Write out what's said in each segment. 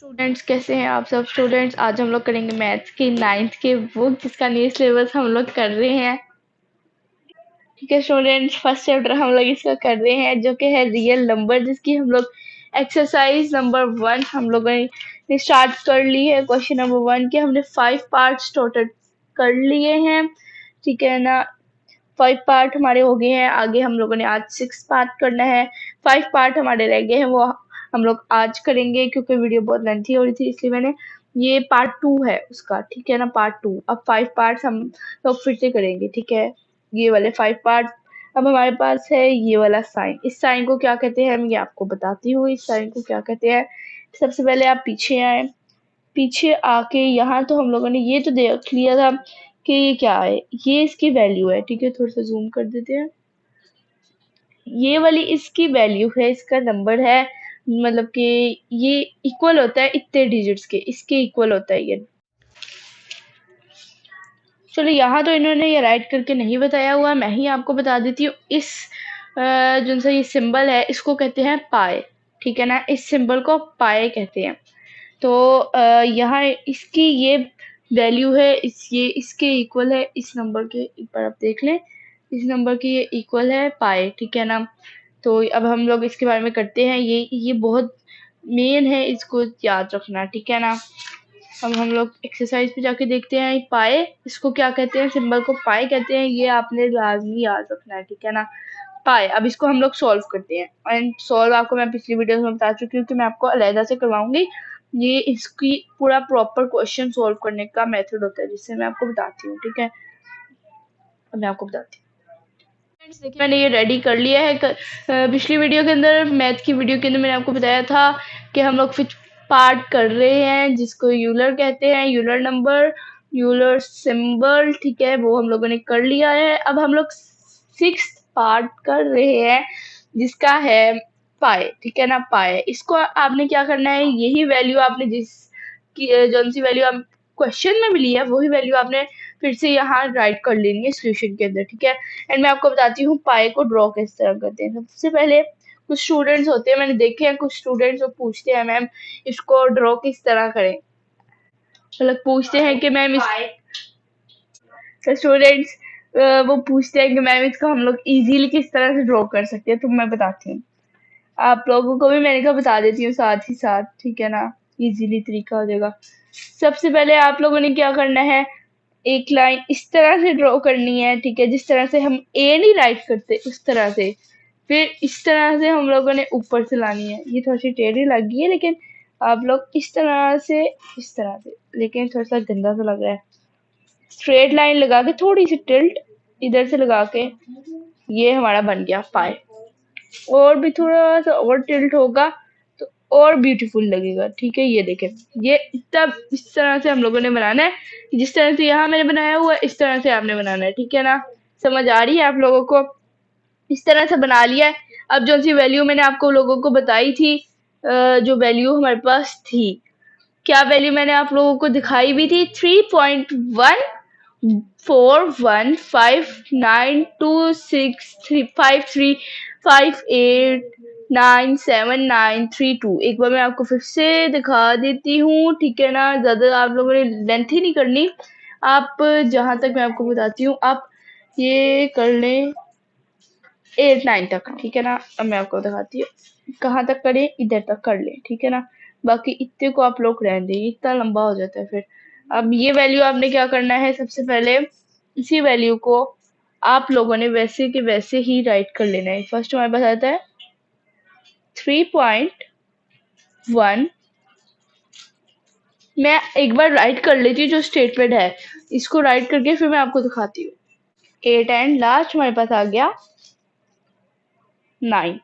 Students, कैसे हैं आप सब स्टूडेंट्स। आज हम लोग करेंगे मैथ्स की 9th के बुक जिसका न्यू सिलेबस हम लोग कर रहे हैं। ठीक है स्टूडेंट्स, फर्स्ट चैप्टर हम लोग इसका कर रहे हैं जो कि है रियल नंबर, जिसकी हम लोग एक्सरसाइज नंबर 1 हम लोगों ने स्टार्ट कर ली है। क्वेश्चन नंबर 1 के हमने 5 पार्ट्स टोटल कर लिए हैं। ठीक है ना, 5 पार्ट हमारे हो गए हैं। आगे हम लोगों ने आज 6 पार्ट करना है। 5 पार्ट हमारे रह गए हैं, वो हम लोग आज करेंगे क्योंकि वीडियो बहुत लेंथी हो रही थी, इसलिए मैंने ये पार्ट 2 है उसका। ठीक है ना, पार्ट 2। अब 5 पार्ट्स हम लोग फिर से करेंगे। ठीक है, ये वाले 5 पार्ट। अब हमारे पास है ये वाला साइन। इस साइन को क्या कहते हैं, मैं आपको बताती हूँ इस साइन को क्या कहते हैं। सबसे पहले आप पीछे आए। पीछे आके यहाँ तो हम लोगों ने ये तो देख लिया था कि ये क्या है, ये इसकी वैल्यू है। ठीक है, थोड़ा सा जूम कर देते हैं। ये वाली इसकी वैल्यू है, इसका नंबर है, मतलब कि ये इक्वल होता है इतने डिजिट्स के, इसके इक्वल होता है ये। चलो, यहाँ तो इन्होंने ये राइट करके नहीं बताया हुआ, मैं ही आपको बता देती हूँ। इस जो सा ये सिंबल है इसको कहते हैं पाए। ठीक है ना, इस सिंबल को पाए कहते हैं। तो यहाँ इसकी ये वैल्यू है, ये इसके इक्वल है, इस नंबर के। एक बार आप देख लें, इस नंबर की ये इक्वल है पाए। ठीक है ना, तो अब हम लोग इसके बारे में करते हैं। ये बहुत मेन है, इसको याद रखना। ठीक है ना, अब हम लोग एक्सरसाइज पे जाके देखते हैं। पाए इसको क्या कहते हैं, सिंबल को पाए कहते हैं, ये आपने लाजमी याद रखना है। ठीक है ना, पाए। अब इसको हम लोग सॉल्व करते हैं। एंड सॉल्व आपको मैं पिछली वीडियो में बता चुकी हूँ कि मैं आपको अलहदा से करवाऊंगी। ये इसकी पूरा प्रॉपर क्वेश्चन सॉल्व करने का मेथड होता है, जिससे मैं आपको बताती हूँ। ठीक है, अब मैं आपको बताती हूँ। फ्रेंड्स देखिए, मैंने ये रेडी कर लिया है। पिछली वीडियो के अंदर, मैथ की वीडियो के अंदर, मैंने आपको बताया था कि हम लोग फिफ्थ पार्ट कर रहे हैं जिसको यूलर कहते हैं, यूलर नंबर, यूलर सिंबल। ठीक है, वो हम लोगों ने कर लिया है। अब हम लोग सिक्स पार्ट कर रहे हैं जिसका है पाए। ठीक है ना, पाए। इसको आपने क्या करना है, यही वैल्यू आपने जौन सी वैल्यू आप क्वेश्चन में मिली है वही वैल्यू आपने फिर से यहाँ राइट कर लेनी है सोल्यूशन के अंदर। ठीक है, एंड मैं आपको बताती हूँ पाई को ड्रॉ किस तरह करते हैं। सबसे पहले कुछ स्टूडेंट्स होते हैं, मैंने देखे हैं कुछ स्टूडेंट्स वो पूछते हैं मैम इसको ड्रॉ किस तरह करें, मतलब पूछते हैं कि मैम इस स्टूडेंट्स वो पूछते हैं कि मैम इसको हम लोग इजीली किस तरह से ड्रॉ कर सकते हैं। तो मैं बताती हूँ आप लोगों को भी, मैंने कहा बता देती हूँ साथ ही साथ। ठीक है ना, इजीली तरीका हो जाएगा। सबसे पहले आप लोगों ने क्या करना है, एक लाइन इस तरह से ड्रॉ करनी है। ठीक है, जिस तरह से हम ए नहीं राइट करते उस तरह से। फिर इस तरह से हम लोगों ने ऊपर से लानी है। ये थोड़ी सी टेढ़ी लग गई है, लेकिन आप लोग इस तरह से, इस तरह से, लेकिन थोड़ा सा गंदा सा लग रहा है। स्ट्रेट लाइन लगा के थोड़ी सी टिल्ट इधर से लगा के, ये हमारा बन गया पाए। और भी थोड़ा सा और टिल्ट होगा तो और ब्यूटीफुल लगेगा। ठीक है, ये देखें, ये तब इस तरह से हम लोगों ने बनाना है। जिस तरह से यहाँ मैंने बनाया हुआ है इस तरह से आपने बनाना है। ठीक है ना, समझ आ रही है आप लोगों को। इस तरह से बना लिया है। अब जो सी वैल्यू मैंने आपको लोगों को बताई थी, जो वैल्यू हमारे पास थी, क्या वैल्यू मैंने आप लोगों को दिखाई भी थी, 3.14159263589793 एक बार मैं आपको फिर से दिखा देती हूँ। ठीक है ना, ज्यादा आप लोगों ने लेंथ ही नहीं करनी। आप जहां तक मैं आपको बताती हूँ आप ये कर लें 8 9 तक। ठीक है ना, अब मैं आपको दिखाती हूँ कहाँ तक करें, इधर तक कर लें। ठीक है ना, बाकी इतने को आप लोग रहने दें, इतना लंबा हो जाता है फिर। अब ये वैल्यू आपने क्या करना है, सबसे पहले इसी वैल्यू को आप लोगों ने वैसे के वैसे ही राइट कर लेना है। फर्स्ट हमारे पास आता है 3.1। मैं एक बार राइट कर लेती हूँ जो स्टेटमेंट है, इसको राइट करके फिर मैं आपको दिखाती हूँ। 8 एंड लास्ट हमारे पास आ गया 9।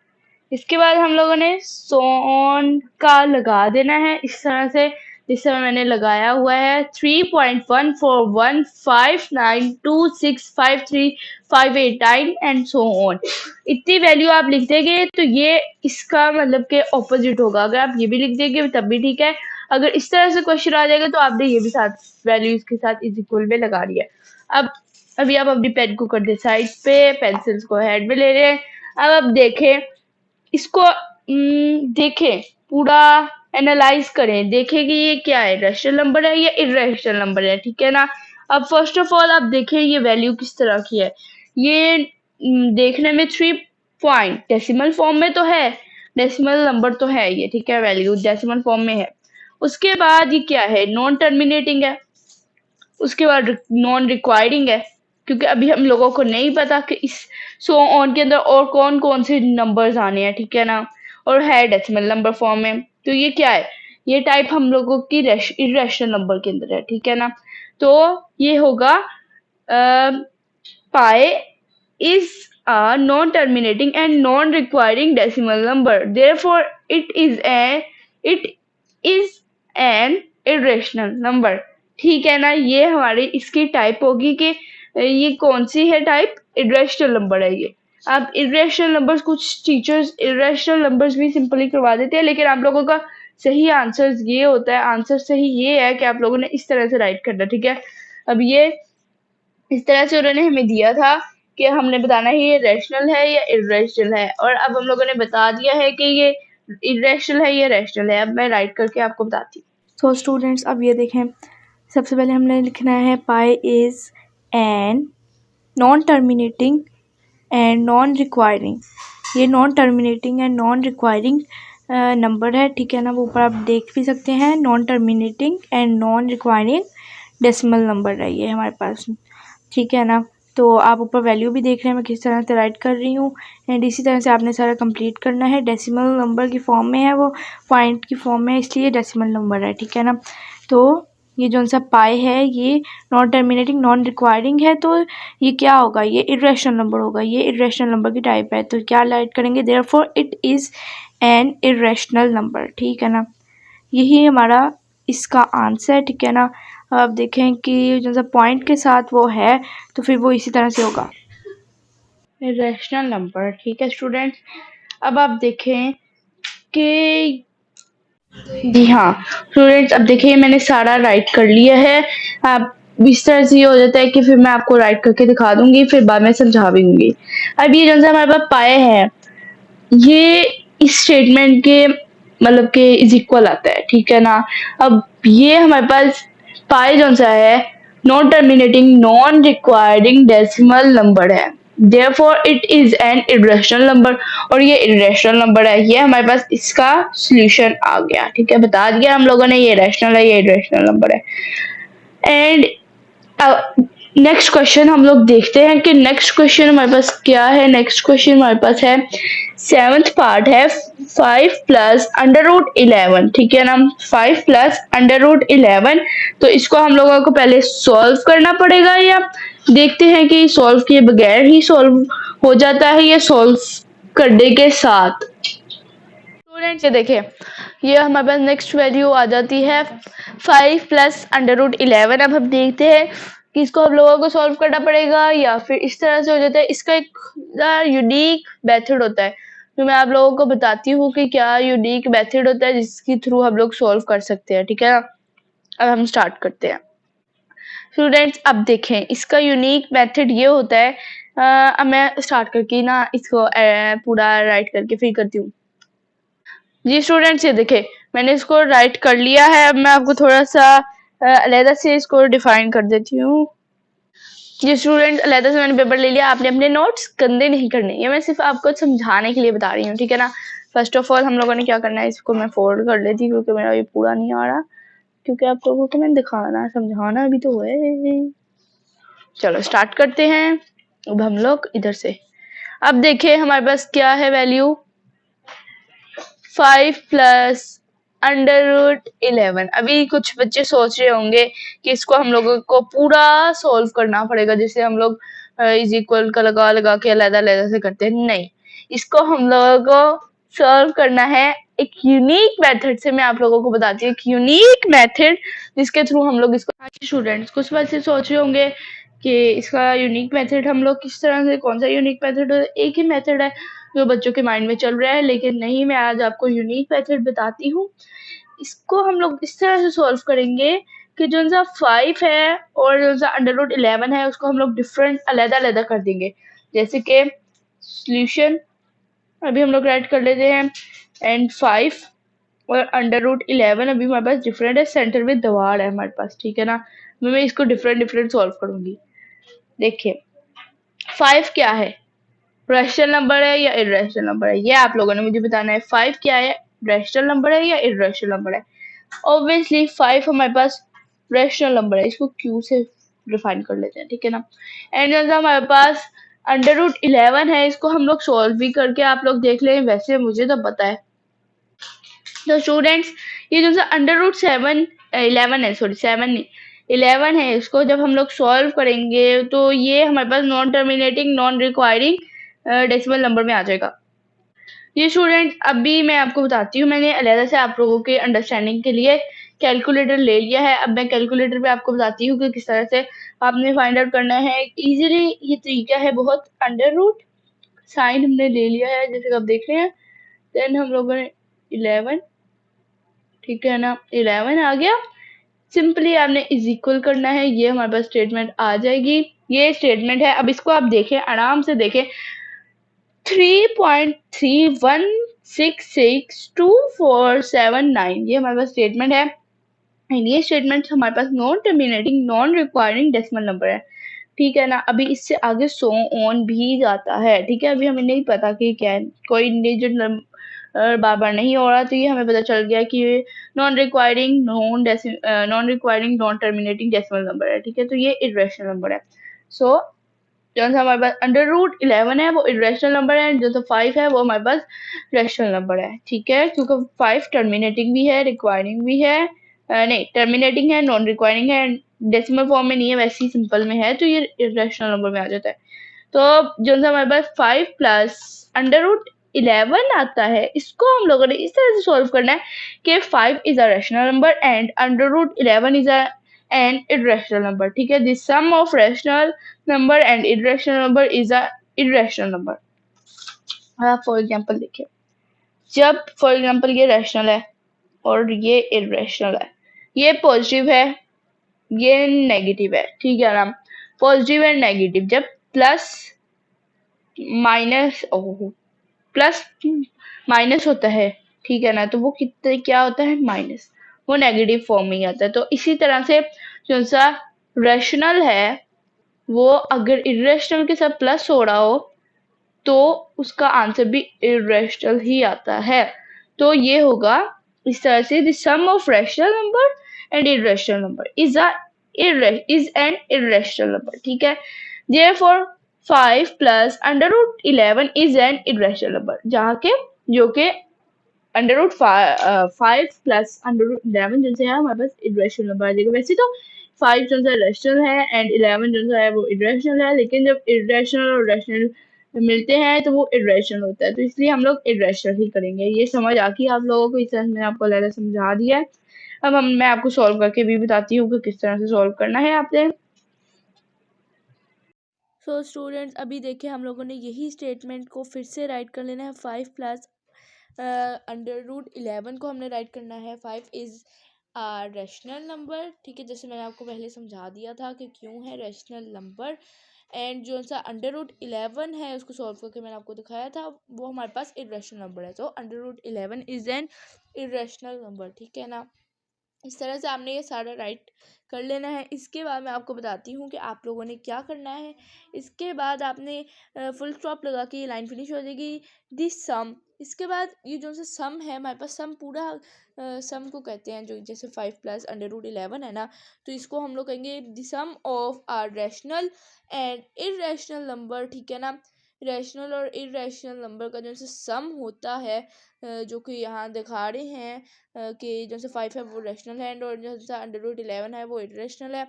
इसके बाद हम लोगों ने सोन का लगा देना है इस तरह से, जिस तरह मैंने लगाया हुआ है। 3.14159265358 एंड सो ऑन। इतनी वैल्यू आप लिख देंगे तो ये इसका मतलब के ऑपोजिट होगा। अगर आप ये भी लिख देंगे तब भी ठीक है। अगर इस तरह से क्वेश्चन आ जाएगा तो आपने ये भी साथ वैल्यू इसके साथ इज इक्वल में लगा दिया। अब अभी आप अपनी पेन को कर दे साइड पे, पेंसिल्स को हेड में ले रहे हैं। अब आप देखें इसको, देखें पूरा एनालाइज करें, देखें कि ये क्या है, रैशनल नंबर है या इर्रेशनल नंबर है, ठीक है ना। अब फर्स्ट ऑफ ऑल आप देखें ये वैल्यू किस तरह की है। ये देखने में 3 पॉइंट डेसिमल फॉर्म में तो है, डेसिमल नंबर तो है ये, ठीक है, वैल्यू डेसिमल फॉर्म में है। उसके बाद ये क्या है, नॉन टर्मिनेटिंग है। उसके बाद नॉन रिक्वायरिंग है, क्योंकि अभी हम लोगों को नहीं पता कि इस सो ऑन के अंदर और कौन कौन से नंबर्स आने हैं, ठीक है ना। और है डेसिमल नंबर फॉर्म में, तो ये क्या है, ये टाइप हम लोगों की इरेशनल नंबर के अंदर है, ठीक है ना। तो ये होगा पाई is a non-terminating and non-requiring decimal number. Therefore, it is an irrational number. ठीक है ना, ये हमारी इसकी टाइप होगी कि ये कौन सी है टाइप, इरेशनल नंबर है ये। अब इरेशनल नंबर्स कुछ टीचर्स इरेशनल नंबर्स भी सिंपली करवा देते हैं, लेकिन आप लोगों का सही आंसर ये होता है, आंसर सही ये है कि आप लोगों ने इस तरह से राइट करना, ठीक है। अब ये इस तरह से उन्होंने हमें दिया था कि हमने बताना है ये रैशनल है या इरेशनल है, और अब हम लोगों ने बता दिया है कि ये इरेशनल है या रैशनल है। अब मैं राइट करके आपको बताती हूँ। तो स्टूडेंट्स अब ये देखें, सबसे पहले हमने लिखना है pi is an non terminating and non recurring. ये non terminating and non recurring number है, ठीक है ना। वो ऊपर आप देख भी सकते हैं, non terminating and non requiring decimal number है ये हमारे पास, ठीक है ना। तो आप ऊपर वैल्यू भी देख रहे हैं मैं किस तरह से राइट कर रही हूँ, एंड इसी तरह से आपने सारा कंप्लीट करना है। डेसिमल नंबर की फॉर्म में है, वो पॉइंट की फॉर्म में है, इसलिए डेसिमल नंबर है, ठीक है ना। तो ये जो सा पाई है ये नॉन टर्मिनेटिंग नॉन रिक्वायरिंग है, तो ये क्या होगा, ये इरेशनल नंबर होगा, ये इरेशनल नंबर की टाइप है, तो क्या राइट करेंगे, therefore it is an irrational number, ठीक है ना। यही हमारा इसका आंसर है, ठीक है ना। अब देखें कि जो सा पॉइंट के साथ वो है तो फिर वो इसी तरह से होगा, रैशनल नंबर, ठीक है स्टूडेंट। अब आप देखें कि जी हाँ स्टूडेंट्स, अब देखिए मैंने सारा राइट कर लिया है। आप इस तरह से ये हो जाता है कि फिर मैं आपको राइट करके दिखा दूंगी, फिर बाद में समझा भी दूंगी। अब ये जो सा हमारे पास पाए हैं, ये इस स्टेटमेंट के मतलब के इज इक्वल आता है, ठीक है ना। अब ये हमारे पास पाई जो सा है non terminating non requiring decimal number है, therefore it is an irrational number, और ये इरेशनल नंबर है। ये हमारे पास इसका सॉल्यूशन आ गया, ठीक है, बता दिया हम लोगों ने ये रैशनल है, ये इरेशनल नंबर है। एंड नेक्स्ट क्वेश्चन हम लोग देखते हैं कि नेक्स्ट क्वेश्चन हमारे पास क्या है। नेक्स्ट क्वेश्चन हमारे पास है 7th पार्ट है 5 प्लस अंडर रूट 11, ठीक है ना, 5 प्लस अंडर रूट 11। तो इसको हम लोगों को पहले सॉल्व करना पड़ेगा, या देखते हैं कि सॉल्व किए बगैर ही सॉल्व हो जाता है या सॉल्व करने के साथ। स्टूडेंट्स ये देखिए, ये हमारे पास नेक्स्ट वैल्यू आ जाती है 5 प्लस अंडर रूट 11। अब हम देखते हैं कि इसको हम लोगों को सॉल्व करना पड़ेगा या फिर इस तरह से हो जाता है। इसका एक यूनिक मेथड होता है, जो मैं आप लोगों को बताती हूँ कि क्या यूनिक मेथड होता है जिसके थ्रू हम लोग सॉल्व कर सकते हैं, ठीक है ना। अब हम स्टार्ट करते हैं स्टूडेंट्स। अब देखें इसका यूनिक मेथड ये होता है, अब मैं स्टार्ट करके ना इसको पूरा राइट करके फिर करती हूँ। जी स्टूडेंट्स ये देखें, मैंने इसको राइट कर लिया है। अब मैं आपको थोड़ा सा अलहदा से इसको डिफाइन कर देती हूँ। जी स्टूडेंट, अलहदा से मैंने पेपर ले लिया, आपने अपने नोट्स गंदे नहीं करने, ये मैं सिर्फ आपको समझाने के लिए बता रही हूँ, ठीक है ना। फर्स्ट ऑफ ऑल हम लोगों ने क्या करना है, इसको मैं फोल्ड कर लेती हूँ क्योंकि मेरा ये पूरा नहीं आ रहा, क्योंकि आप लोगों को मैंने दिखाना समझाना भी तो है। चलो स्टार्ट करते हैं। अब हम लोग इधर से, अब देखिए हमारे पास क्या है वैल्यू, 5 प्लस अंडर रूट 11। अभी कुछ बच्चे सोच रहे होंगे कि इसको हम लोगों को पूरा सॉल्व करना पड़ेगा, जैसे हम लोग इज इक्वल का लगा लगा के अलग अलग से करते हैं। नहीं, इसको हम लोगों को सॉल्व करना है एक यूनिक मेथड से। मैं आप लोगों को बताती हूँ एक यूनिक मेथड जिसके थ्रू हम लोग इसको, स्टूडेंट्स कुछ बच्चे सोच रहे होंगे कि इसका यूनिक मेथड हम लोग किस तरह से, कौन सा यूनिक मेथड है। एक ही मेथड है जो बच्चों के माइंड में चल रहा है, लेकिन नहीं, मैं आज आपको यूनिक मेथड बताती हूँ। इसको हम लोग इस तरह से सॉल्व करेंगे कि जो सा 5 है और जो सा अंडर रूट 11 है उसको हम लोग डिफरेंट अलग अलग कर देंगे। जैसे कि सॉल्यूशन अभी हम लोग राइट कर लेते हैं, एंड 5 और अंडर रूट 11 अभी हमारे पास डिफरेंट है, सेंटर में दवाड़ है हमारे पास, ठीक है ना। मैं इसको डिफरेंट सॉल्व करूंगी। देखिए 5 क्या है, रैशनल नंबर है या इर्रेशनल नंबर है, ये आप लोगों ने मुझे बताना है। 5 क्या है, रैशनल नंबर है या इर्रेशनल नंबर है। ऑब्वियसली 5 हमारे पास रैशनल नंबर है, इसको क्यू से डिफाइन कर लेते हैं, ठीक है ना। एंड जैसा हमारे पास अंडर रूट 11 है, इसको हम लोग सॉल्व भी करके आप लोग देख लें, वैसे मुझे तो पता है। तो स्टूडेंट्स ये जो अंडर रूट 11 है, सॉरी 7 नहीं 11 है, इसको जब हम लोग सॉल्व करेंगे तो ये हमारे पास non terminating non requiring decimal number में आ जाएगा। ये स्टूडेंट अभी मैं आपको बताती हूँ, मैंने अलहदा से आप लोगों के अंडरस्टैंडिंग के लिए कैलकुलेटर ले लिया है। अब मैं कैलकुलेटर पे आपको बताती हूँ कि किस तरह से आपने फाइंड आउट करना है इजीली। ये तरीका है बहुत, अंडर रूट साइन हमने ले लिया है जैसे आप देख रहे हैं, देन हम लोगों ने 11, ठीक है ना, 11 आ गया। सिंपली आपने इज इक्वल करना है, ये हमारे पास स्टेटमेंट आ जाएगी। ये स्टेटमेंट है, अब इसको आप देखें, आराम से देखें। 3.31662479 ये हमारे पास स्टेटमेंट है। एंड ये स्टेटमेंट हमारे पास non terminating non requiring decimal number है, ठीक है ना। अभी इससे आगे सो ऑन भी जाता है, ठीक है। अभी हमें नहीं पता कि क्या है, कोई इंडिविजुअल नंबर बार बार नहीं हो रहा, तो ये हमें पता चल गया कि non requiring non terminating decimal number है, ठीक है। तो ये इर्रेशनल नंबर है। सो जो सा हमारे पास अंडर रूट 11 है वो इरेशनल नंबर है, जो सा 5 है वो हमारे पास रेशनल नंबर है, ठीक है। क्योंकि 5 टर्मिनेटिंग भी है, रिक्वायरिंग भी है, नहीं टर्मिनेटिंग है, नॉन रिक्वायरिंग है, डेसिमल फॉर्म में नहीं है, वैसे ही सिंपल में है, तो ये इरेशनल नंबर में आ जाता है। तो जो सा हमारे पास 5 प्लस अंडर रूट 11 आता है, इसको हम लोगों ने इस तरह से सॉल्व करना है कि 5 is a rational number and under root 11 is a an irrational number, ठीक है। The sum of rational number and irrational number is a irrational number। आप फॉर एग्जाम्पल देखिए, जब फॉर एग्जाम्पल ये रैशनल है और ये इरेशनल है, ये पॉजिटिव है ये नेगेटिव है, ठीक है ना। पॉजिटिव एंड नेगेटिव जब प्लस माइनस प्लस माइनस होता है, ठीक है ना, तो वो कितने क्या होता है, माइनस, वो नेगेटिव फॉर्म में ही आता है। तो इसी तरह से जो सा रैशनल है वो अगर इरेशनल के साथ प्लस हो रहा हो तो उसका आंसर भी इरेशनल ही आता है। तो ये होगा इस तरह से, the sum of rational number and irrational number is an irrational number, ठीक है। Therefore 5 plus under root 11 is an irrational number, जहाँ के जो के under root 5 plus under root 11 जो है हमारे पास इरेशनल नंबर आ जाएगा। वैसे तो 5 जो है रेशनल है एंड 11 जो है वो इरेशनल है, लेकिन जब इरेशनल और रेशनल मिलते हैं तो वो इरेशनल होता है, तो इसलिए हम लोग इरेशनल ही करेंगे। ये समझ आ गई आप लोगों को, इस तरह मैंने आपको अलग समझा दिया है। अब मैं आपको सॉल्व करके भी बताती हूँ कि किस तरह से सॉल्व करना है आपने। सो स्टूडेंट्स अभी देखिए हम लोगों ने यही स्टेटमेंट को फिर से राइट कर लेना है। 5 प्लस अंडर रूट 11 को हमने राइट करना है। 5 इज़ रैशनल नंबर, ठीक है, जैसे मैंने आपको पहले समझा दिया था कि क्यों है रैशनल नंबर। एंड जो सा अंडर रूट 11 है उसको सॉल्व करके मैंने आपको दिखाया था, वो हमारे पास इरेशनल नंबर है। तो under root 11 is an irrational number, ठीक है ना। इस तरह से आपने ये सारा राइट कर लेना है। इसके बाद मैं आपको बताती हूँ कि आप लोगों ने क्या करना है। इसके बाद आपने फुल स्टॉप लगा के ये लाइन फिनिश हो जाएगी, दिस सम। इसके बाद ये जो सा सम है हमारे पास, सम पूरा सम को कहते हैं, जो जैसे 5 प्लस अंडर रूट 11 है ना, तो इसको हम लोग कहेंगे the sum of are rational and irrational number, ठीक है ना। रैशनल और इरेशनल नंबर का जो सम होता है, जो कि यहाँ दिखा रहे हैं कि जैसे 5 है वो रैशनल है और जैसे अंडर रूट 11 है वो इरेशनल है।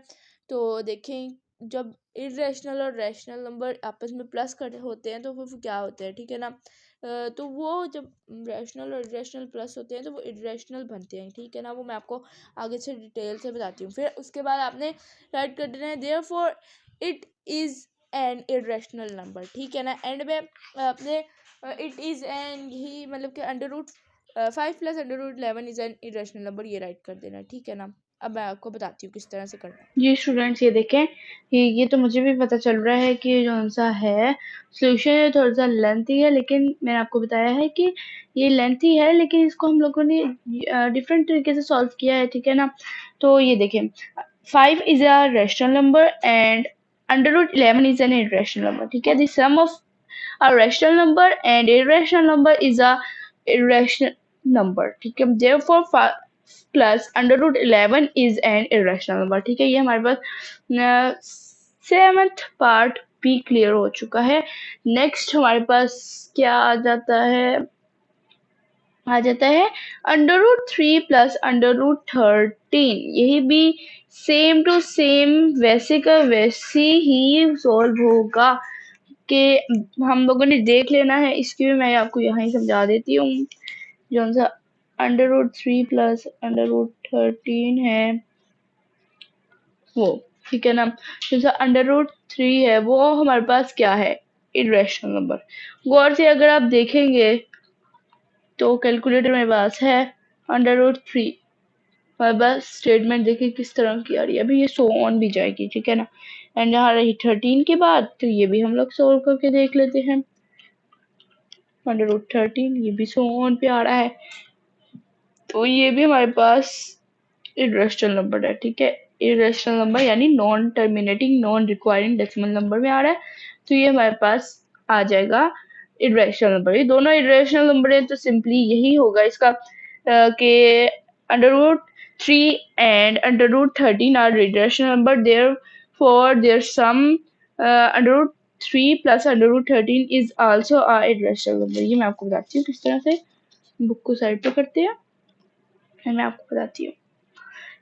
तो देखें जब इरेशनल और रैशनल नंबर आपस में प्लस कर होते हैं तो फिर क्या होते हैं, ठीक है ना। तो वो जब रैशनल और इरेशनल प्लस होते हैं तो वो इरेशनल बनते हैं, ठीक है ना। वो मैं आपको आगे से डिटेल से बताती हूँ। फिर उसके बाद आपने राइट कर देना है therefore it is an irrational number, ठीक है ना। एंड में आपने इट इज़ एन ही मतलब कि under root 5 plus under root 11 is an irrational number, ये राइट कर देना, ठीक है ना। अब मैं आपको बताती हूँ किस तरह से करना है। जी स्टूडेंट्स, ये देखें, ये तो मुझे भी पता चल रहा है कि जो सा है सोल्यूशन है थोड़ा सा लेंथी है, लेकिन मैंने आपको बताया है कि ये लेंथी है, लेकिन इसको हम लोगों ने डिफरेंट तरीके से सॉल्व किया है, ठीक है ना। तो ये देखें, 5 is a rational number and √11 is an irrational number, ठीक है। The sum of a rational number and irrational number is a irrational number, ठीक है। therefore 5 plus √11 is an irrational number, ठीक है। ये हमारे पास 7th पार्ट भी क्लियर हो चुका है। नेक्स्ट हमारे पास क्या आ जाता है √3 plus √13, यही भी सेम टू सेम वैसे का वैसे ही सॉल्व होगा कि हम लोगों ने देख लेना है। इसकी भी मैं आपको यहाँ ही समझा देती हूँ। जो सा √3 plus √13 है वो, ठीक है ना। जो सा √3 है वो हमारे पास क्या है, इरेशनल नंबर। गौर से अगर आप देखेंगे तो कैलकुलेटर मेरे पास है √3, हमारे पास स्टेटमेंट देखिए किस तरह की आ रही है। अभी ये सो ऑन भी जाएगी, ठीक है ना। एंड यहाँ रही 13 के बाद, तो ये भी हम लोग सोल्व करके देख लेते हैं। √13 ये भी सो ऑन पे आ रहा है, तो ये भी हमारे पास इरेशनल नंबर है, ठीक है। इरेशनल नंबर यानी non terminating non requiring decimal number में आ रहा है, तो ये हमारे पास आ जाएगा इरेशनल नंबर। ये दोनों इरेशनल नंबर है, तो सिंपली यही होगा इसका कि √3 and √13 are irrational number, therefore their sum √3 plus √13 is also a irrational number। ये मैं आपको बताती हूँ किस तरह से। बुक को साइड पे करते हैं, मैं आपको बताती हूँ।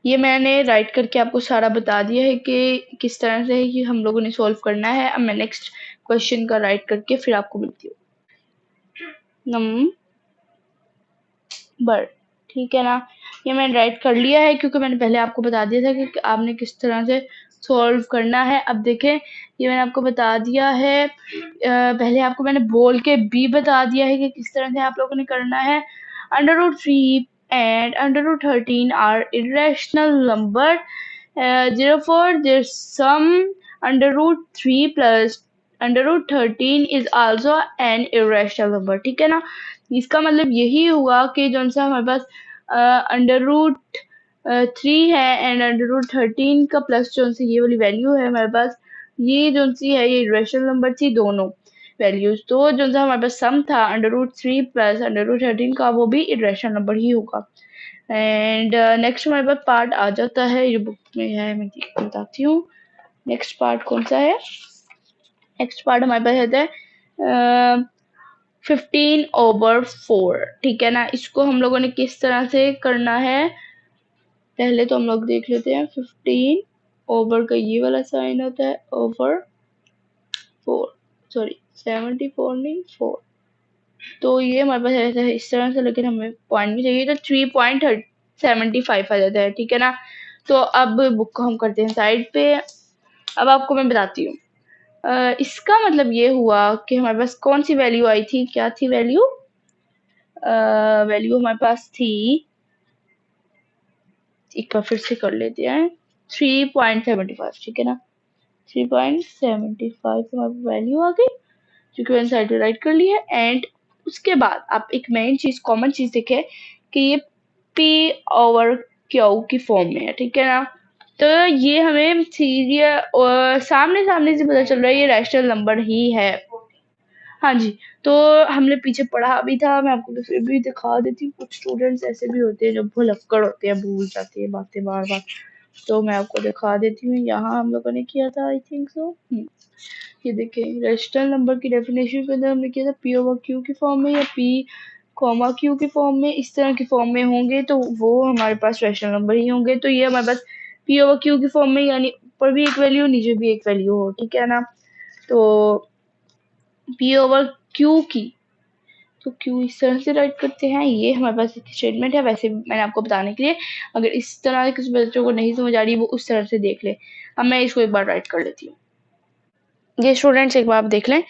ये मैंने राइट करके आपको सारा बता दिया है कि किस तरह से ये हम लोगों ने सॉल्व करना है। अब मैं नेक्स्ट क्वेश्चन का राइट करके फिर आपको मिलती हूँ। नंबर, ठीक है ना। ये मैंने राइट कर लिया है क्योंकि मैंने पहले आपको बता दिया था कि आपने किस तरह से सॉल्व करना है। अब देखें, ये मैंने आपको बता दिया है, पहले आपको मैंने बोल के भी बता दिया है कि किस तरह से आप लोगों ने करना है। √3 and √13 are irrational number, therefore their sum √3 plus √13 is also an irrational number, ठीक है ना। इसका मतलब यही हुआ कि जो सा हमारे पास √3 है एंड √13 का प्लस जो सी ये वाली वैल्यू है हमारे पास, ये जो सी है ये इरेशनल नंबर थी दोनों वैल्यूज। तो जो सा हमारे पास सम था √3 प्लस √13 का, वो भी इरेशनल नंबर ही होगा। एंड नेक्स्ट हमारे पास पार्ट आ जाता है, ये बुक में है, मैं बताती हूँ नेक्स्ट पार्ट कौन सा है। नेक्स्ट पार्ट हमारे पास रहता है 15/4, ठीक है ना। इसको हम लोगों ने किस तरह से करना है पहले तो हम लोग देख लेते हैं। 15 ओवर का ये वाला साइन होता है ओवर 4, सॉरी 74 नहीं 4, तो ये हमारे पास रहता है इस तरह से, लेकिन हमें पॉइंट में चाहिए तो 3.75 आ जाता है, ठीक है ना। तो अब बुक को हम करते हैं साइड पे। अब आपको मैं बताती हूँ, इसका मतलब ये हुआ कि हमारे पास कौन सी वैल्यू आई थी, क्या थी वैल्यू, वैल्यू हमारे पास थी, एक बार फिर से कर लेते हैं, 3.75, ठीक है ना। 3.75 हमारी वैल्यू आ गई, क्योंकि मैंने साइड पे राइट कर ली है। एंड उसके बाद आप एक मेन चीज कॉमन चीज देखें कि ये P/Q की फॉर्म में है, ठीक है ना। तो ये हमें सीधे सामने सामने से पता चल रहा है ये रैशनल नंबर ही है। हाँ जी, तो हमने पीछे पढ़ा भी था, मैं आपको फिर भी दिखा देती हूँ। कुछ स्टूडेंट्स ऐसे भी होते हैं जो भुलक्कड़ होते हैं, भूल जाते हैं बातें बार बार, तो मैं आपको दिखा देती हूँ। यहाँ हम लोगों ने किया था, आई थिंक सो, ये देखें रैशनल नंबर की डेफिनेशन के अंदर हमने किया था P/Q की फॉर्म में या P, Q की फॉर्म में, इस तरह की फॉर्म में होंगे तो वो हमारे पास रैशनल नंबर ही होंगे। तो ये हमारे पास P/Q की फॉर्म में, यानी ऊपर भी एक वैल्यू नीचे भी एक वैल्यू हो, ठीक है ना। तो P/Q की, तो Q इस तरह से राइट करते हैं। ये हमारे पास एक स्टेटमेंट है, वैसे मैंने आपको बताने के लिए, अगर इस तरह किसी बच्चों को नहीं समझ आ रही वो उस तरह से देख ले। अब मैं इसको एक बार राइट कर लेती हूँ। ये स्टूडेंट्स एक बार आप देख लें,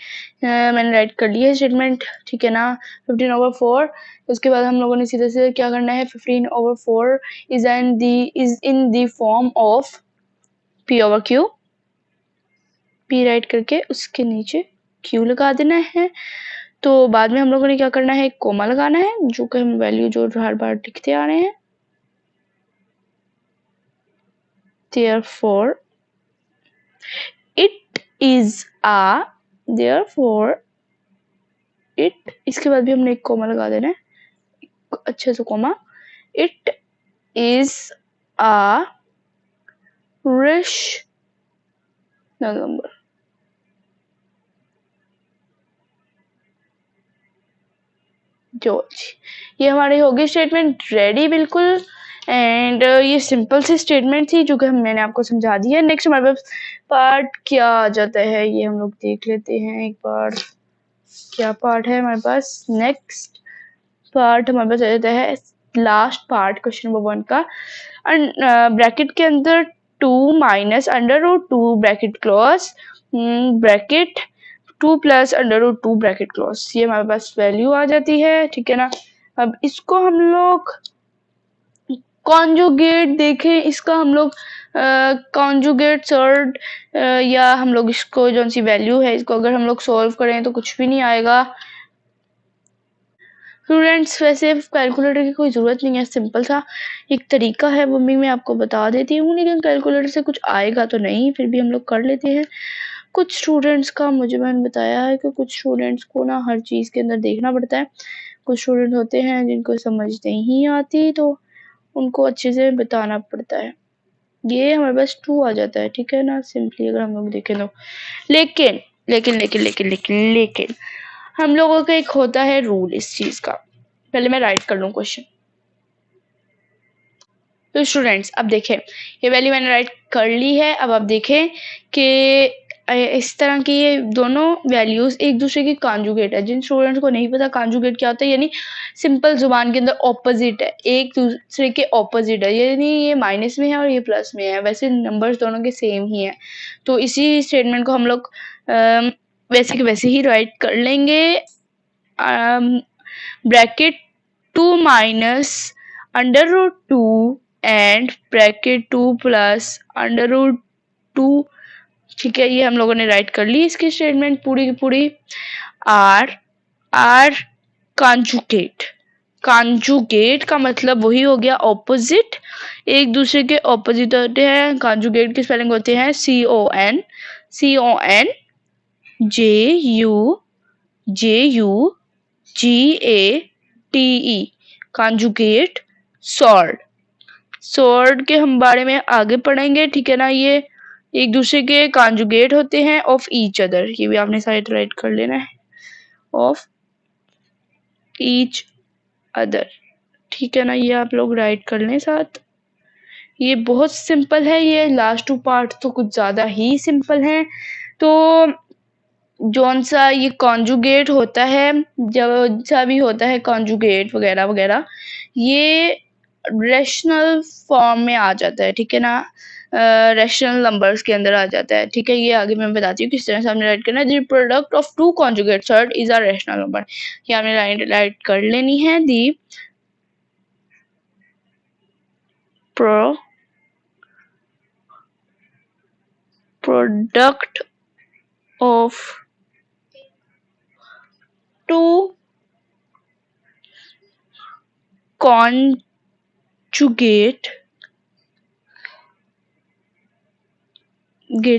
मैंने राइट कर लिया है स्टेटमेंट, ठीक है ना। 15/4, उसके बाद हम लोगों ने सीधे से क्या करना है, 15/4 is in the form of P/Q। P right करके उसके नीचे Q लगा देना है। तो बाद में हम लोगों ने क्या करना है, एक कोमा लगाना है, जो कि हम वैल्यू जो हर बार लिखते आ रहे हैं। Therefore it is a, therefore it, इसके बाद भी हमने एक कोमा लगा देना है, अच्छे से comma. It is a rational number। ये हमारी होगी स्टेटमेंट रेडी बिल्कुल। एंड ये सिंपल सी स्टेटमेंट थी जो कि मैंने आपको समझा दी है। नेक्स्ट हमारे पास पार्ट क्या आ जाता है, ये हम लोग देख लेते हैं एक बार। क्या पार्ट है हमारे पास, नेक्स्ट पार्ट हमारे पास आ जाता है लास्ट पार्ट क्वेश्चन नंबर 1 का। ब्रैकेट के अंदर 2 minus √2 bracket close bracket 2 plus √2 bracket close, ये हमारे पास वैल्यू आ जाती है, ठीक है ना। अब इसको हम लोग कॉन्जुगेट देखें, इसका हम लोग कॉन्जुगेट सॉल्व या हम लोग इसको जो सी वैल्यू है इसको अगर हम लोग सॉल्व करें तो कुछ भी नहीं आएगा। स्टूडेंट्स वैसे कैलकुलेटर की कोई ज़रूरत नहीं है, सिंपल सा एक तरीका है, वो भी मैं आपको बता देती हूँ, लेकिन कैलकुलेटर से कुछ आएगा तो नहीं, फिर भी हम लोग कर लेते हैं। कुछ स्टूडेंट्स का मुझे मैंने बताया है कि कुछ स्टूडेंट्स को ना हर चीज़ के अंदर देखना पड़ता है। कुछ स्टूडेंट होते हैं जिनको समझ नहीं आती तो उनको अच्छे से बताना पड़ता है। ये हमारे पास 2 आ जाता है, ठीक है ना, सिंपली अगर हम लोग देखें तो। लेकिन लेकिन लेकिन लेकिन लेकिन लेकिन हम लोगों का एक होता है रूल इस चीज का। पहले मैं राइट कर लूँ क्वेश्चन। तो स्टूडेंट्स अब देखें, ये वैल्यू मैंने राइट कर ली है। अब आप देखें कि इस तरह की ये दोनों वैल्यूज एक दूसरे की कॉन्जुगेट है। जिन स्टूडेंट्स को नहीं पता कॉन्जुगेट क्या होता है, यानी सिंपल जुबान के अंदर ऑपोजिट है, एक दूसरे के ऑपोजिट है, यानी ये माइनस में है और ये प्लस में है, वैसे नंबर्स दोनों के सेम ही है। तो इसी स्टेटमेंट को हम लोग वैसे के वैसे ही राइट कर लेंगे। Bracket 2 minus √2 and bracket 2 plus √2, ठीक है, ये हम लोगों ने राइट कर ली इसकी स्टेटमेंट पूरी की पूरी। आर कॉन्जुगेट, कॉन्जुगेट का मतलब वही हो गया ऑपोजिट, एक दूसरे के ऑपोजिट होते हैं। कॉन्जुगेट की स्पेलिंग होते हैं CON JUGATE, conjugate sword. Sword के हम बारे में आगे पढ़ेंगे, ठीक है ना। ये एक दूसरे के कॉन्जुगेट होते हैं ऑफ ईच अदर, ये भी आपने साइड राइट कर लेना है, ऑफ ईच अदर, ठीक है ना, ये आप लोग राइट कर लें साथ। ये बहुत सिंपल है, ये लास्ट 2 पार्ट तो कुछ ज्यादा ही सिंपल हैं। तो जौन सा ये कॉन्जुगेट होता है, जब सा भी होता है कॉन्जुगेट वगैरह वगैरह, ये रेशनल फॉर्म में आ जाता है, ठीक है ना, रेशनल नंबर्स के अंदर आ जाता है, ठीक है। ये आगे मैं बताती हूँ किस तरह से हमने राइट करना है। The product of 2 conjugate sort is a rational number, ये हमने राइट कर लेनी है। The product of 2 conjugate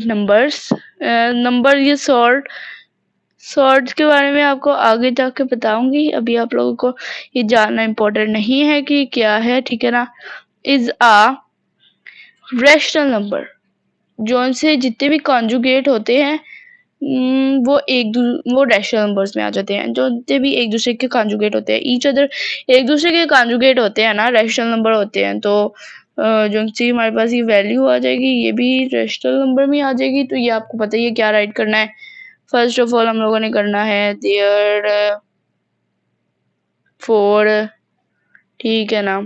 numbers, number ये सॉर्ट्स के बारे में आपको आगे जाके बताऊंगी, अभी आप लोगों को ये जानना इम्पोर्टेंट नहीं है कि क्या है, ठीक है ना। इज अ रेशनल नंबर, जो से जितने भी कॉन्जुगेट होते हैं वो वो रेशनल नंबर्स में आ जाते हैं, जो भी एक दूसरे के कॉन्जुगेट होते हैं, ईच अदर एक दूसरे के कॉन्जुगेट होते हैं ना, रेशनल नंबर होते हैं। तो जो सी हमारे पास ये वैल्यू आ जाएगी, ये भी रेशनल नंबर में आ जाएगी। तो ये आपको पता ही है क्या राइट करना है। फर्स्ट ऑफ ऑल हम लोगों ने करना है देयरफॉर, ठीक है ना।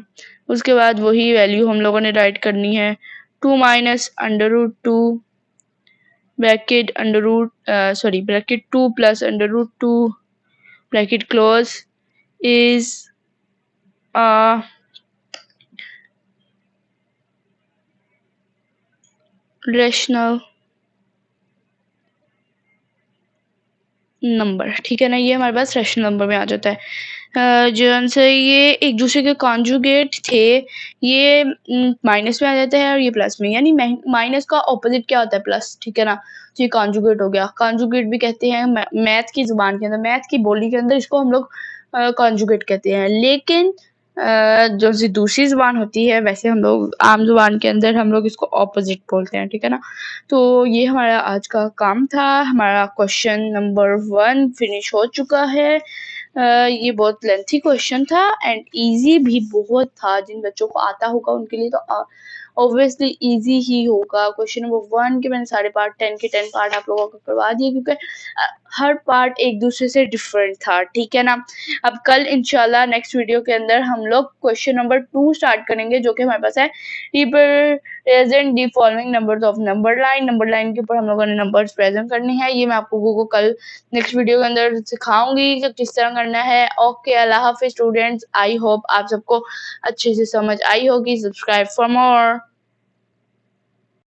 उसके बाद वही वैल्यू हम लोगों ने राइट करनी है, 2 minus √2 bracket under root bracket 2 plus under root 2 bracket close is rational number, ठीक है ना। ये हमारे पास रेशनल नंबर में आ जाता है। जो से ये एक दूसरे के कॉन्जुगेट थे, ये माइनस में आ जाता है और ये प्लस में, यानी माइनस का ऑपोजिट क्या होता है? प्लस, ठीक है ना। तो ये कॉन्जुगेट हो गया। कॉन्जुगेट भी कहते हैं मैथ की जुबान के अंदर, मैथ की बोली के अंदर इसको हम लोग कॉन्जुगेट कहते हैं। लेकिन जो सी दूसरी जुबान होती है, वैसे हम लोग आम जुबान के अंदर हम लोग इसको ऑपोजिट बोलते हैं, ठीक है ना। तो ये हमारा आज का काम था। हमारा क्वेश्चन नंबर 1 फिनिश हो चुका है। ये बहुत लेंथी क्वेश्चन था एंड इजी भी बहुत था। जिन बच्चों को आता होगा उनके लिए तो ऑब्वियसली इजी ही होगा। क्वेश्चन नंबर 1 के मैंने सारे पार्ट 10 के 10 पार्ट आप लोगों को करवा दिए, क्योंकि हर पार्ट एक दूसरे से डिफरेंट था, ठीक है ना। अब कल इंशाल्लाह नेक्स्ट वीडियो के अंदर हम लोग क्वेश्चन नंबर 2 स्टार्ट करेंगे, जो कि हमारे पास है represent the following numbers of number line. Number line के ऊपर हम लोगों ने नंबर्स प्रेजेंट करने हैं। ये मैं आप लोगों को कल नेक्स्ट वीडियो के अंदर सिखाऊंगी कि किस तरह करना है। Okay, Allah Hafiz students. I hope आप सबको अच्छे से समझ आई होगी। Subscribe for more.